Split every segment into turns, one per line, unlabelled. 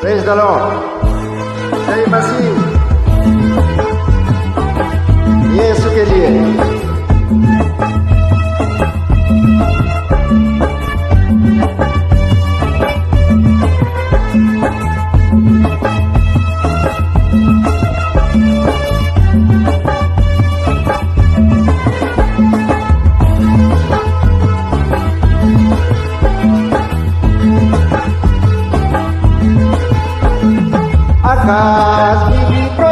Praise the Lord. जय मसीह यीशु के लिए। आकाश दीदो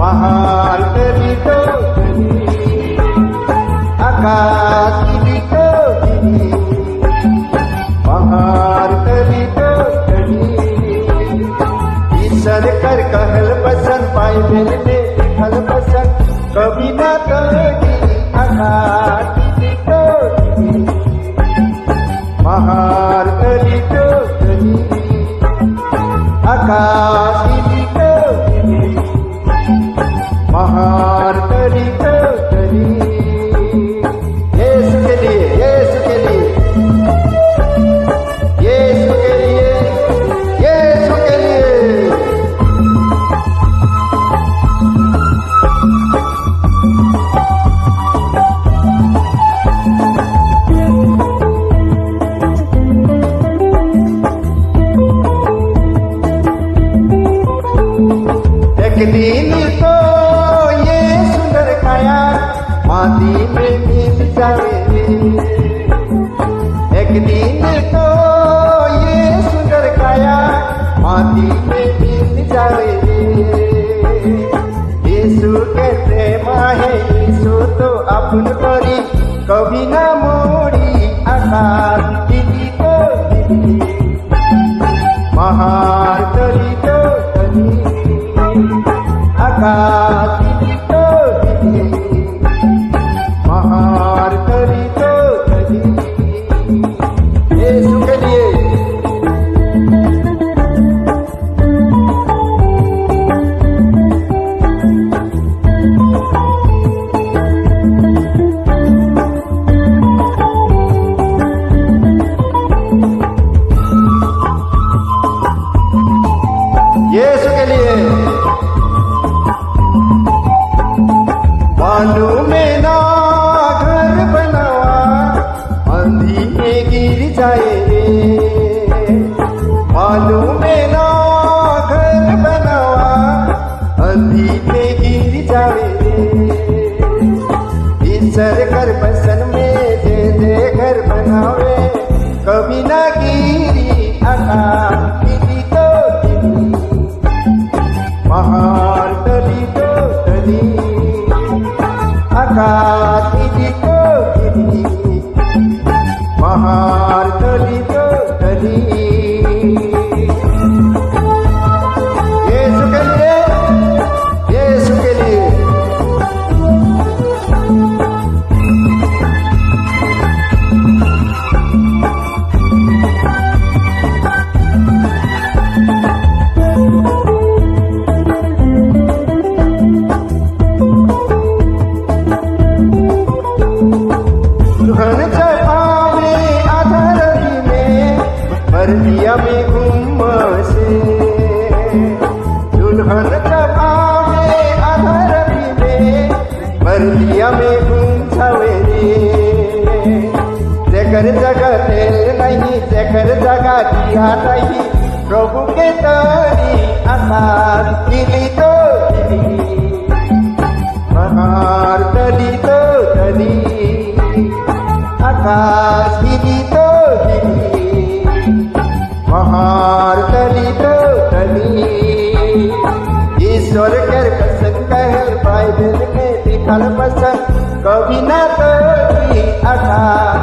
महान दीदो आकाश दीदो महान दीदो ईश्वर कर कहल बसन पाए मेरे देखल बसन कभी ना तोड़ी आकाश दीदो महान दीदो आकाश दीदो महान दीदो यीशु के लिए यीशु के लिए यीशु के लिए यीशु के लिए। एक दिन तो ये सुंदर काया माटी में मिल जावे एक दिन तो ये सुंदर काया माटी में मिल जावे यीशु के प्रेम है यीशु तो अपन करी कभी ना मोड़ी आकाश दीदो महान दीदो आकाश दीदो महान दीदो यीशु के लिए। यीशु के लिए बालू में ना घर बनावा आंधी में गिर जाए रे बालू में ना घर बनावा आंधी में गिर जाए रे ईश्वर घर बसन में दे दे घर बनावे कभी ना गिरी आकाश दीदो महान दीदो आकाश दीदो महान दीदो यीशु के लिए यीशु के लिए। दुल्हन चढ़ावे आधरती में बरतिया में घूमसे दुल्हन चढ़ावे आधरती में बरतिया में घूमछावे रे जेकर जगह तेल नहीं जेकर जगह दिया नहीं प्रभु के तरी आकाश दीदो महान दीदो आकाश दीदो महान दीदो ईश्वर कर बसन कहल बाइबल में लिखल बसन कभी ना तोड़ी आकाश